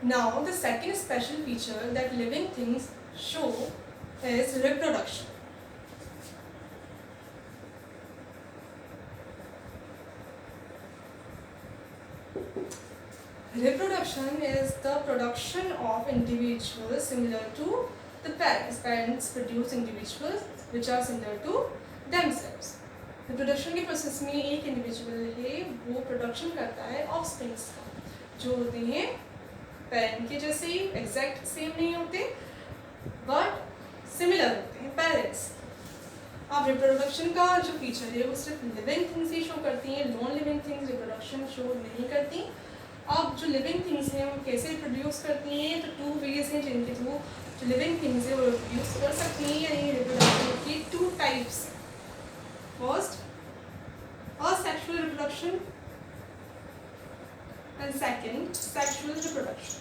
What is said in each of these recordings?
Now, the second special feature that living things show is reproduction. Reproduction is the production of individuals similar to the parents. Parents produce individuals which are similar to themselves. Reproduction के process में एक individual है वो production करता है offsprings का, जो होते हैं पेरेंट के जैसे ही, एग्जैक्ट सेम नहीं होते बट सिमिलर होते हैं पेरेंट्स। अब रिप्रोडक्शन का जो फीचर है वो सिर्फ लिविंग थिंग्स ही शो करती हैं, non living things reproduction show नहीं करती। अब जो लिविंग थिंग्स हैं वो कैसे रिप्रोड्यूस करती हैं, तो टू वेज हैं जिनके थ्रू जो लिविंग थिंग्स है वो रिप्रोड्यूस कर सकती हैं, यानी रिप्रोडक्शन की two types. First asexual reproduction and second sexual reproduction.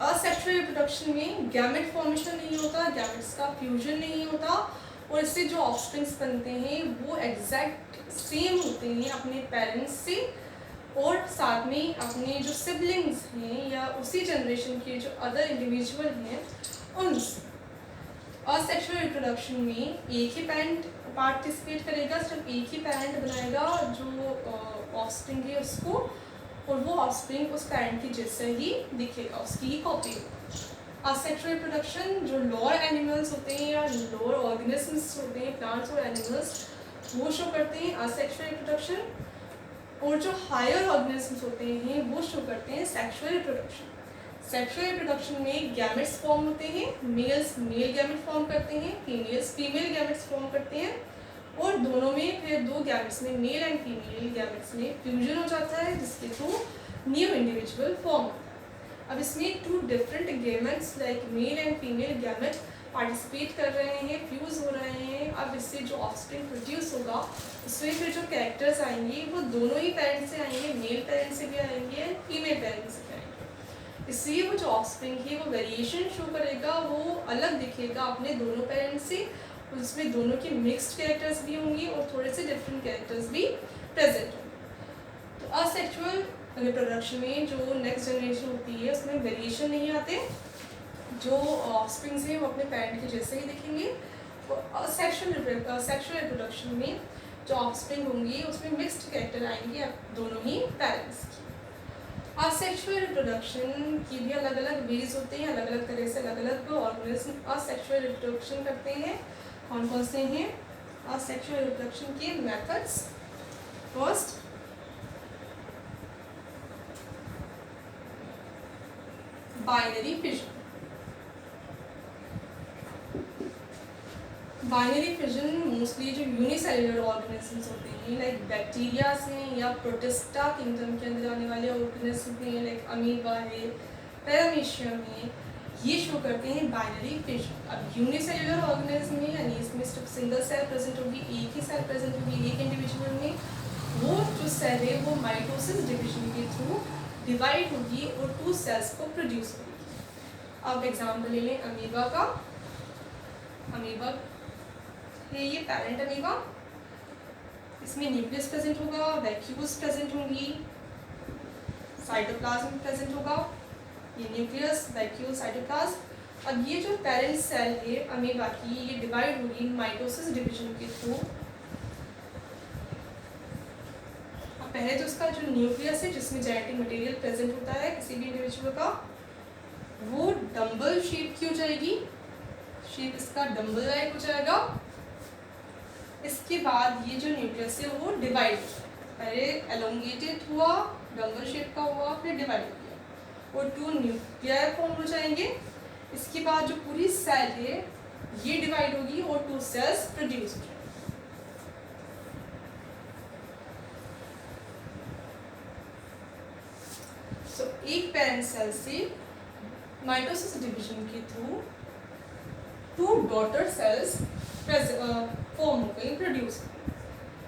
Asexual reproduction में गैमेट फॉर्मेशन नहीं होता, गैमेट्स का फ्यूजन नहीं होता और इससे जो ऑफस्प्रिंग्स बनते हैं वो एग्जैक्ट सेम होते हैं अपने पेरेंट्स से और साथ में अपने जो सिबलिंग्स हैं या उसी जनरेशन के जो अदर इंडिविजुअल हैं उनसे। असेक्सुअल रिप्रोडक्शन में एक ही पेरेंट पार्टिसिपेट करेगा, सिर्फ एक ही पेरेंट बनाएगा जो ऑफस्प्रिंग है उसको, और वो ऑफस्प्रिंग उस पेरेंट की जैसे ही दिखेगा, उसकी ही कॉपी होगा। असेक्सुअल रिप्रोडक्शन जो लोअर एनिमल्स होते हैं या लोअर ऑर्गेनिजम्स होते हैं, प्लांट्स और एनिमल्स, वो शो करते हैं असेक्सुअल रिप्रोडक्शन, और जो हायर ऑर्गेनिजम्स होते हैं वो शो करते हैं सेक्सुअल रिप्रोडक्शन। सेक्सुअल रिप्रोडक्शन में गैमेट्स फॉर्म होते हैं, मेल्स मेल गैमेट फॉर्म करते हैं, फीमेल्स फीमेल गैमेट्स फॉर्म करते हैं, और दोनों में फिर दो गैमेट्स में मेल एंड फीमेल गैमेट्स में फ्यूजन हो जाता है जिसके थ्रू न्यू इंडिविजुअल फॉर्म होता है। अब इसमें two different gametes like male and female gamete participate कर रहे हैं, फ्यूज हो रहे हैं। अब इससे जो ऑफस्प्रिंग प्रोड्यूस होगा उसमें फिर जो कैरेक्टर्स आएंगे वो दोनों ही पेरेंट से आएंगे, मेल पेरेंट से भी आएंगे एंड फीमेल पेरेंट से भी आएंगे। इसलिए वो जो ऑफस्प्रिंग है वो वेरिएशन शो करेगा, वो अलग दिखेगा अपने दोनों पेरेंट्स से, उसमें दोनों के मिक्स्ड कैरेक्टर्स भी होंगी और थोड़े से डिफरेंट कैरेक्टर्स भी प्रेजेंट होंगे। तो असेक्सुअल रिप्रोडक्शन में जो नेक्स्ट जनरेशन होती है उसमें वेरिएशन नहीं आते, जो ऑफस्प्रिंग्स हैं वो अपने पेरेंट के जैसे ही दिखेंगे। और सेक्सुअल रिप्रोडक्शन में जो ऑफस्प्रिंग होंगी उसमें मिक्स्ड कैरेक्टर आएंगे दोनों ही पेरेंट्स की। असेक्सुअल रिप्रोडक्शन की भी अलग अलग वेज होते हैं, अलग अलग तरह से अलग अलग ऑर्गेनिज्म असेक्सुअल रिप्रोडक्शन करते हैं। कौन कौन से हैं असेक्सुअल रिप्रोडक्शन के methods? First, binary fission. Binary fission mostly जो यूनिसेल्युलर ऑर्गेनिजम्स होते हैं लाइक बैक्टीरिया हैं या प्रोटिस्टा किंगडम के अंदर आने वाले ऑर्गेनिज्म हैं लाइक अमीबा है, पैरामीशियम है, ये शो करते हैं बाइनरी फिजन। अब यूनिसेल्युलर ऑर्गेनिज्म में यानी इसमें सिर्फ सिंगल सेल प्रेजेंट होगी, एक ही सेल प्रेजेंट होगी एक इंडिविजुअल में, वो जो सेल है वो माइटोसिस डिविजन के थ्रू डिवाइड होगी और टू सेल्स को प्रोड्यूस करेगी। अब एग्जाम्पल ले लें अमीबा का। अमीबा है ये पेरेंट अमीबा, इसमें न्यूक्लियस प्रेजेंट होगा, वैक्यूल्स प्रेजेंट होंगी, साइटोप्लाज्म प्रेजेंट होगा, ये न्यूक्लियस वैक्यूल साइटोप्लाज्म। अब ये जो पेरेंट सेल है अमीबा की ये डिवाइड होगी माइटोसिस डिवीजन के थ्रू। अब पहले तो उसका जो न्यूक्लियस है जिसमें जेनेटिक मटेरियल प्रेजेंट होता है किसी भी इंडिविजुअल का, वो डम्बल शेप की हो जाएगी, शेप इसका डम्बल लाइक हो जाएगा। इसके बाद ये जो न्यूक्लियस है वो डिवाइड हो जाएगा, पहले एलोंगेटेड हुआ, डम्बल शेप का हुआ, फिर डिवाइड हो गया और टू न्यूक्लियर फॉर्म हो जाएंगे। इसके बाद जो पूरी सेल है ये डिवाइड होगी और टू सेल्स प्रोड्यूस हो जाएंगे। सो एक पेरेंट सेल से माइटोसिस डिवीजन के through two daughter cells form हो गई, प्रोड्यूस हो गई।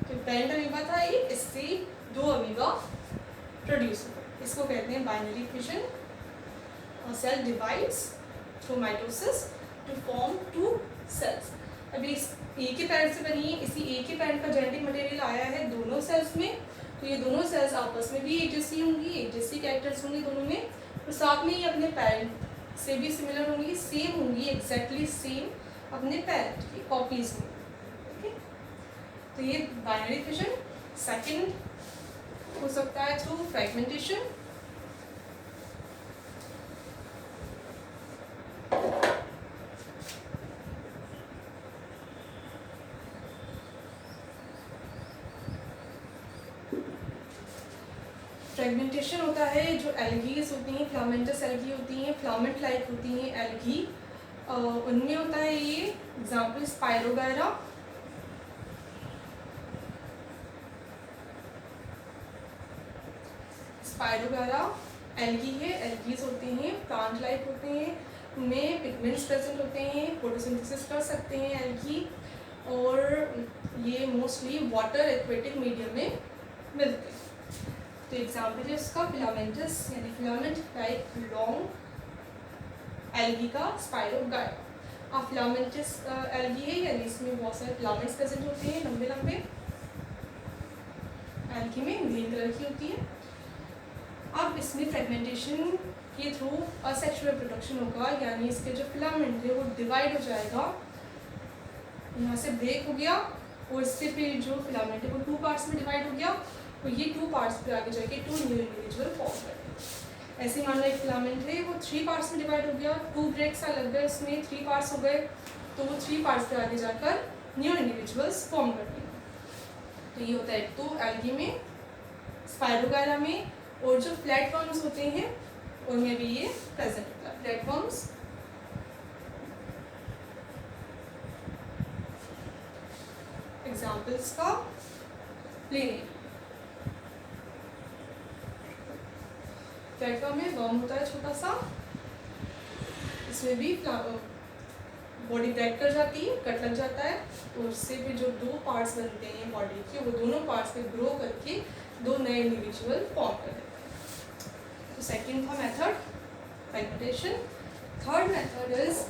तो पेरेंट अमीबा था ये, इससे दो अमीबा प्रोड्यूस हो गए, इसको कहते हैं binary fission. Cell divides through mitosis to form two cells. अभी इस एक ही पेरेंट से बनी है, इसी एक ही पेरेंट का जेनेटिक मटेरियल आया है दोनों सेल्स में, तो ये दोनों सेल्स आपस में भी एक जैसी होंगी, एक जैसी कैरेक्टर्स होंगी दोनों में, और साथ में ये अपने पेरेंट से भी सिमिलर होंगी, सेम होंगी, एग्जैक्टली सेम अपने पेरेंट की कॉपीज में। ओके, तो ये बाइनरी फिजन। सेकंड हो सकता है थ्रू फ्रेगमेंटेशन। फ्रेगमेंटेशन होता है जो एल्गीज होती हैं, फिलामेंटस एल्गी होती हैं, फिलामेंट लाइक होती हैं एल्गी, उनमें होता है ये। एग्जाम्पल स्पाइरोगैरा, स्पाइरोगैरा एल्गी है, एल्गीज होते हैं, प्लांट लाइक होते हैं, उनमें पिगमेंट्स प्रेजेंट होते हैं, फोटोसिंथेसिस कर सकते हैं एल्गी, और ये मोस्टली वाटर एक्वेटिक मीडियम में मिलते हैं। तो एग्जाम्पल है इसका फिलामेंटस यानी फिलामेंट लाइक लॉन्ग एल्गी का स्पाइरोगैरा। फिलामेंटस एल्गी है यानी इसमें बहुत सारे फिलामेंट्स प्रेजेंट होते हैं, लंबे लंबे, एल्गी में ग्रीन कलर की होती है। अब इसमें फ्रेगमेंटेशन के थ्रू असेक्सुअल रिप्रोडक्शन होगा, यानी इसके जो फिलामेंट है वो डिवाइड हो जाएगा, यहाँ से ब्रेक हो गया, और इससे फिर जो फिलामेंट है वो 2 पार्ट्स में डिवाइड हो गया, और ये 2 पार्ट्स पे आगे जाके 2 न्यू इंडिविजुअल फॉर्म करेंगे। ऐसे मान लो एक फिलामेंट है वो 3 पार्ट्स में डिवाइड हो गया, 2 ब्रेक्स अलग गए, उसमें 3 पार्ट्स हो गए, तो वो 3 पार्ट्स पे आगे जाकर न्यू इंडिविजुअल्स फॉर्म करेंगे। तो ये होता है तो एल्गी में, स्पाइरोगैरा में, और जो फ्लैटवर्म्स होते हैं उनमें भी ये प्रेजेंट होता है। फ्लैटवर्म्स एग्जाम्पल्स का प्लेन प्लेटफॉर्म में वर्म होता है छोटा सा, इसमें भी बॉडी ब्रेक कर जाती है, कट लग जाता है, तो उससे भी जो 2 पार्ट्स बनते हैं बॉडी के, वो दोनों पार्ट्स पे ग्रो करके 2 नए इंडिविजुअल फॉर्म कर देते हैं। तो सेकंड था method fragmentation. Third method is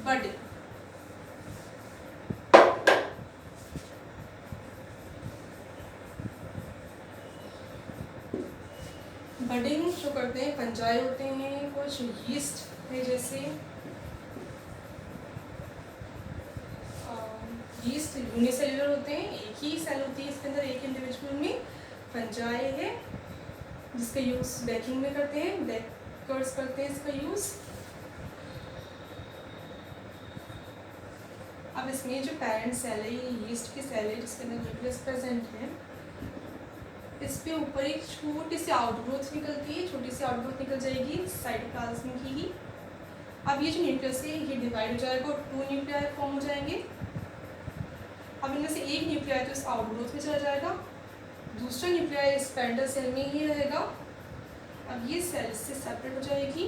budding. Budding जो करते हैं फंजाई होते हैं, कुछ यीस्ट है, जैसे यीस्ट यूनिसेलुलर होते हैं, एक ही सेल होती है इसके अंदर, एक इंडिविजुअल में। फंजाई है जिसका यूज़ बेकिंग में करते हैं, बेकर्स करते हैं इसका यूज़। अब इसमें जो पेरेंट सेल है, ये यीस्ट की सेल है जिसके अंदर न्यूक्लियस प्रेजेंट है, इस पे ऊपर एक छोटी सी आउटग्रोथ निकलती है, छोटी सी आउटग्रोथ निकल जाएगी साइटोप्लाज्म की ही। अब ये जो न्यूक्लियस है ये डिवाइड हो जाएगा और 2 न्यूक्लियाई फॉर्म हो जाएंगे। अब इनमें से एक न्यूक्लियाई तो इस आउटग्रोथ में चला जाएगा, दूसरा न्यूक्लियाई इस पेरेंटल सेल में ही रहेगा। अब ये सेल इससे सेपरेट हो जाएगी,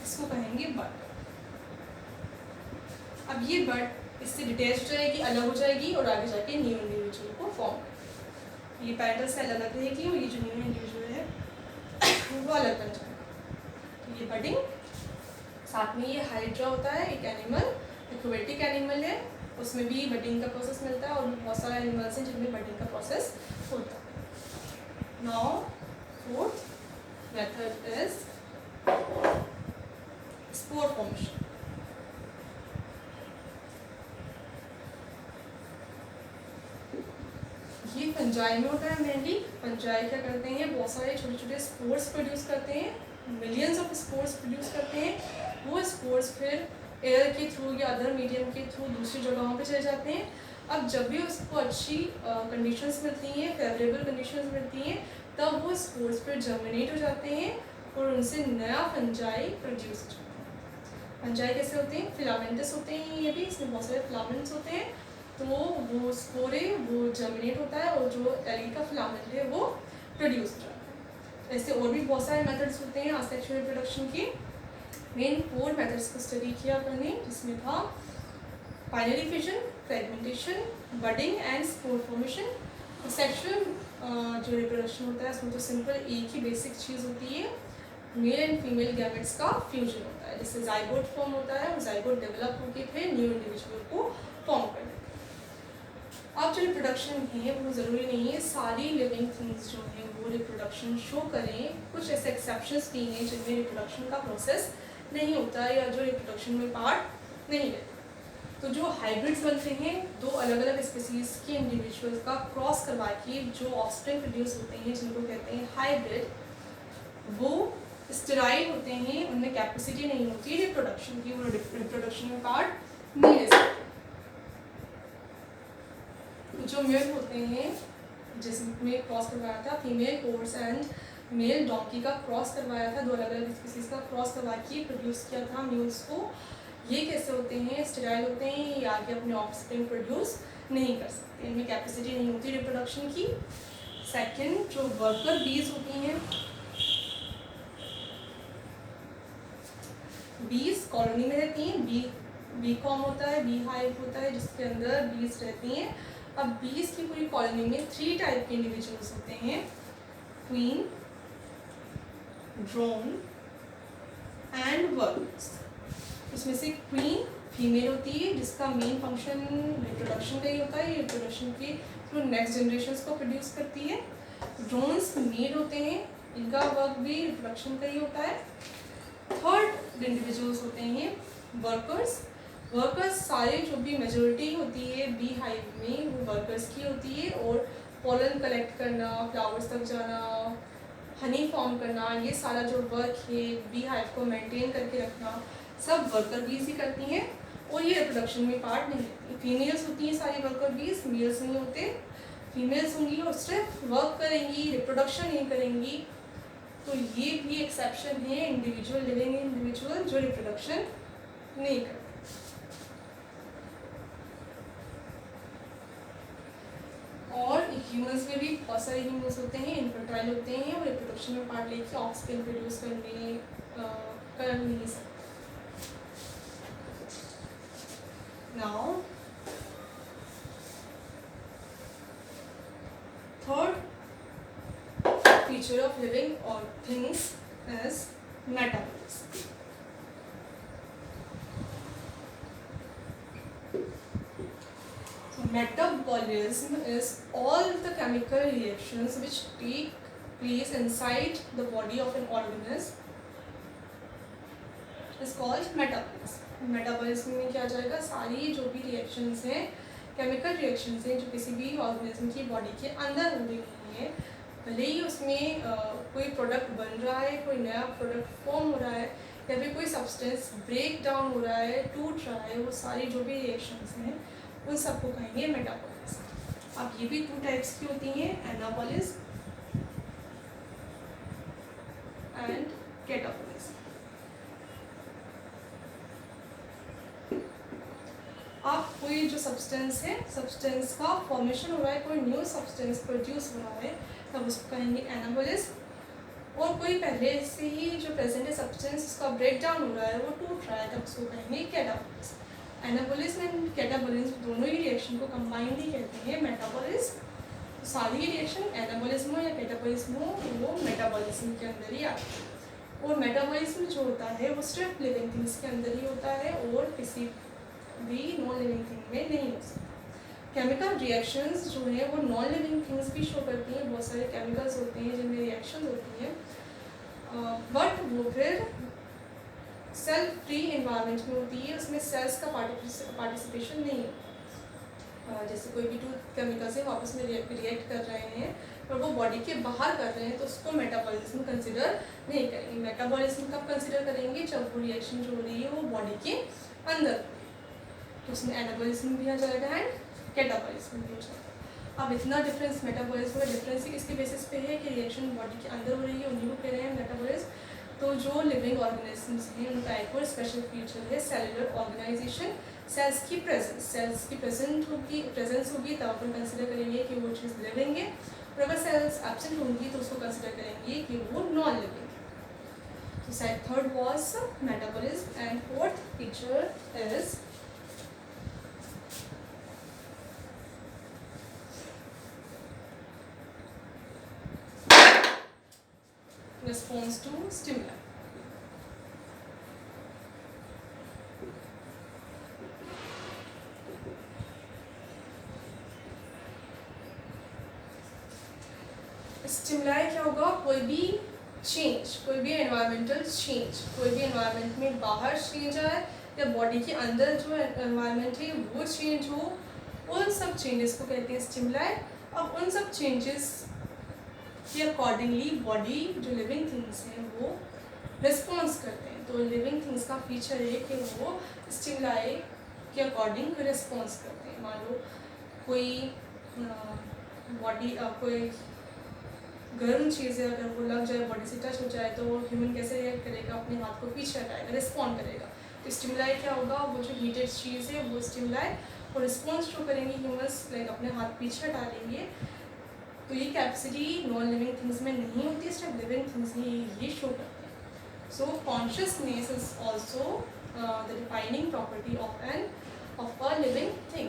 इसको कहेंगे बड। अब ये बड इससे डिटैच हो जाएगी, अलग हो जाएगी, और आगे जाके न्यू इंडिविजुअल को फॉर्म करेगी। ये पेरेंटल सेल अलग रहेगी और ये जो न्यू इंडिविजुअल है वो अलग बन जाएगा। तो ये बडिंग। साथ में ये हाइड्रा होता है, एक एनिमल, एक्वेटिक एनिमल है, उसमें भी बडिंग का प्रोसेस मिलता है, और बहुत सारे एनिमल्स हैं जिनमें बडिंग का प्रोसेस होता है। Now fourth method is spore formation. ये फंजाई में होता है मेनली। फंजाई क्या करते हैं, बहुत सारे छोटे छोटे स्पोर्स प्रोड्यूस करते हैं, मिलियंस ऑफ स्पोर्स प्रोड्यूस करते हैं। वो स्पोर्स फिर एयर के थ्रू या अदर मीडियम के थ्रू दूसरी जगहों पे चले जाते हैं। अब जब भी उसको अच्छी कंडीशंस मिलती हैं, फेवरेबल कंडीशंस मिलती हैं, तब वो स्पोर्स फिर जर्मिनेट हो जाते हैं और उनसे नया फंजाई प्रोड्यूस हो जाता है। फंजाई कैसे होते हैं, फिलामेंटस होते हैं ये भी, इसमें बहुत सारे फिलामेंट्स होते हैं। तो वो स्पोर है वो जर्मिनेट होता है और जो एल्गी का फिलामेंट है वो प्रोड्यूस हो जाता है। ऐसे और भी बहुत सारे मेथड्स होते हैं असेक्सुअल रिप्रोडक्शन के। मेन 4 मेथड्स को स्टडी किया अपन ने, जिसमें था binary fission, fragmentation, budding and spore formation. Sexual जो रिप्रोडक्शन होता है उसमें तो सिंपल एक ही बेसिक चीज़ होती है, मेल एंड फीमेल गैमेट्स का फ्यूजन होता है, जिससे जाइगोट फॉर्म होता है और जाइगोट डेवलप होकर फिर न्यू इंडिविजुअल को फॉर्म कर देता है। अब जो रिप्रोडक्शन है वो ज़रूरी नहीं है सारी लिविंग थिंग्स जो हैं वो रिप्रोडक्शन शो करें। कुछ ऐसे एक्सेप्शंस भी हैं जिनमें रिप्रोडक्शन का प्रोसेस नहीं होता या जो रिप्रोडक्शन में पार्ट नहीं लेते। तो जो हाइब्रिड्स बनते हैं, दो अलग अलग स्पीसीज़ के इंडिविजुअल्स का क्रॉस करवा के जो ऑफस्प्रिंग प्रोड्यूस होते हैं जिनको कहते हैं हाइब्रिड, वो स्टेराइल होते हैं, उनमें कैपेसिटी नहीं होती रिप्रोडक्शन की, वो रिप्रोडक्शन में पार्ट नहीं ले सकते। जो मेल होते हैं जिसमें क्रॉस करवाया था फीमेल हॉर्स एंड मेल डॉन्की का क्रॉस करवाया था, दो अलग अलग स्पीसीज का क्रॉस करवा के प्रोड्यूस किया था म्यूल्स को। ये कैसे होते हैं? स्टेराइल होते हैं, ये आगे अपने ऑफस्प्रिंग प्रोड्यूस नहीं कर सकते, इनमें कैपेसिटी नहीं होती रिप्रोडक्शन की। सेकंड, जो वर्कर बीज होती हैं, बीज कॉलोनी में रहती हैं, बी कॉम होता है, बी हाइव होता है जिसके अंदर बीज रहती हैं। अब बीज की पूरी कॉलोनी में 3 टाइप के इंडिविजुअल्स होते हैं, क्वीन, ड्रोन एंड वर्कर्स। इसमें से क्वीन फीमेल होती है जिसका मेन फंक्शन रिप्रोडक्शन का ही होता है, रिप्रोडक्शन के थ्रू नेक्स्ट जनरेशन को प्रोड्यूस करती है। ड्रोन्स मेल होते हैं, इनका वर्क भी रिप्रोडक्शन का ही होता है। थर्ड इंडिविजुअल्स होते हैं वर्कर्स। वर्कर्स सारे जो भी मेजोरिटी होती है बी हाइव में वो वर्कर्स की होती है, और पोलन कलेक्ट करना, फ्लावर्स तक जाना, हनी फॉर्म करना, ये सारा जो वर्क है बी हाइव को मेंटेन करके रखना, सब वर्कर बीज ही करती हैं, और ये रिप्रोडक्शन में पार्ट नहीं लेती। फीमेल्स होती हैं सारी वर्कर बीज, मेल्स नहीं होते। फीमेल्स होंगी और सिर्फ वर्क करेंगी, रिप्रोडक्शन नहीं करेंगी। तो ये भी एक्सेप्शन है इंडिविजुअल लिविंग इंडिविजुअल जो रिप्रोडक्शन नहीं करते। और ह्यूमंस में भी बहुत सारे ह्यूमंस होते हैं, इनफर्टाइल होते हैं और रिप्रोडक्शन में पार्ट लेके ऑफस्प्रिंग प्रोड्यूस कर नहीं सकते। Now third feature of living or things is metabolism. So metabolism is all the chemical reactions which take place inside the body of an organism is called metabolism. Metabolism में क्या जाएगा? सारी जो भी reactions हैं, केमिकल रिएक्शंस हैं जो किसी भी ऑर्गेनिज्म की बॉडी के अंदर हो रही हैं, भले ही उसमें कोई प्रोडक्ट बन रहा है, कोई नया प्रोडक्ट फॉर्म हो रहा है, या फिर कोई सब्सटेंस ब्रेक डाउन हो रहा है, टूट रहा है, वो सारी जो भी रिएक्शंस हैं उन सबको कहेंगे मेटाबॉलिज्म। अब ये भी 2 टाइप्स की होती हैं, एनाबॉलिज्म एंड कैटाबॉलिज्म। अब कोई जो सब्सटेंस है, सब्सटेंस का फॉर्मेशन हो रहा है, कोई न्यू सब्सटेंस प्रोड्यूस हो रहा है, तब उसको कहेंगे एनाबॉलिज्म। और कोई पहले से ही जो प्रेजेंट है सब्सटेंस उसका ब्रेक डाउन हो रहा है, वो टूट रहा है, तब उसको कहेंगे कैटाबॉलिज्म। एनाबॉलिज्म एंड कैटाबॉलिज्म दोनों ही रिएक्शन को कंबाइंड ही कहते हैं मेटाबॉलिज्म। तो सारी रिएक्शन एनाबॉलिज्म हो या कैटाबॉलिज्म हो वो मेटाबॉलिज्म के अंदर ही आती है। और मेटाबॉलिज्म जो होता है वो सिर्फ लिविंग थिंग्स के अंदर ही होता है और किसी भी नॉन लिविंग थिंग में नहीं हो सकता। केमिकल रिएक्शंस जो है वो नॉन लिविंग थिंग्स भी शो करती हैं, बहुत सारे केमिकल्स होते हैं जिनमें रिएक्शंस होती हैं, बट वो फिर सेल फ्री इन्वायरमेंट में होती है, उसमें सेल्स का पार्टिसिपेशन नहीं है। जैसे कोई भी 2 केमिकल्स हैं आपस में रिएक्ट कर रहे हैं पर वो बॉडी के बाहर कर रहे हैं, तो उसको मेटाबॉलिज्म कंसिडर नहीं करेंगे। मेटाबॉलिज्म कब कंसिडर करेंगे? जब वो रिएक्शन जो हो रही है वो बॉडी के अंदर, तो उसमें एनाबॉलिज्म भी आ जाएगा एंड कैटाबॉलिज्म भी हो जाएगा। अब इतना डिफरेंस मेटाबॉलिज्म का डिफरेंस ही इसके बेसिस पे है कि रिएक्शन बॉडी के अंदर हो रही है, उन्हीं को कह रहे हैं मेटाबॉलिज्म। तो जो लिविंग ऑर्गेनिजम्स हैं उनका एक और स्पेशल फीचर है सेलुलर ऑर्गेनाइजेशन, सेल्स की प्रेजेंस। सेल्स की प्रेजेंस होगी तब अपन कंसिडर करेंगे कि वो चीज़ लिविंग है, और अगर सेल्स एब्सेंट होंगी तो उसको कंसिडर करेंगे कि वो नॉन लिविंग है। तो set third was metabolism and fourth feature is response to stimuli. Stimuli क्या होगा, कोई भी चेंज, कोई भी एनवायरमेंटल चेंज, कोई भी एनवायरमेंट में बाहर चेंज आए या बॉडी के अंदर जो एनवायरमेंट है वो चेंज हो, उन सब चेंजेस को कहते हैं स्टिमुलाई। अब उन सब चेंजेस के अकॉर्डिंगली बॉडी जो लिविंग थिंग्स हैं वो रिस्पॉन्स करते हैं। तो लिविंग थिंग्स का फीचर है कि वो स्टिमुलाई के अकॉर्डिंग रिस्पॉन्स करते हैं। मान लो कोई बॉडी कोई गर्म चीज़ है, अगर वो लग जाए, बॉडी से टच हो जाए, तो ह्यूमन कैसे रिएक्ट करेगा, अपने हाथ को पीछे हटाएगा, रिस्पॉन्ड करेगा। तो स्टिमुलाई क्या होगा, वो जो हीटेड चीज़ है वो स्टिमुलाई और रिस्पॉन्स शो करेंगे ह्यूमन्स, लाइक अपने हाथ पीछे हटा लेंगे। तो ये कैपेसिटी नॉन लिविंग थिंग्स में नहीं होती, सिर्फ लिविंग थिंग्स में ये शो करते हैं। सो consciousness is also the defining property of a living thing.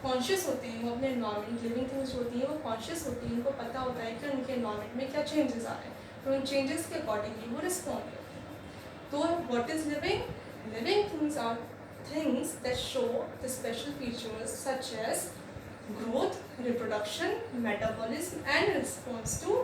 Conscious होते हैं वो अपने एनवायरमेंट, लिविंग थिंग्स होती हैं वो कॉन्शियस होती हैं, उनको पता होता है कि उनके एनवायरमेंट में क्या चेंजेस आ रहे हैं, तो उन चेंजेस के अकॉर्डिंगली वो रिस्पॉन्ड करते हैं। तो what is living? Living things are things that show the special features such as growth, reproduction, metabolism and response to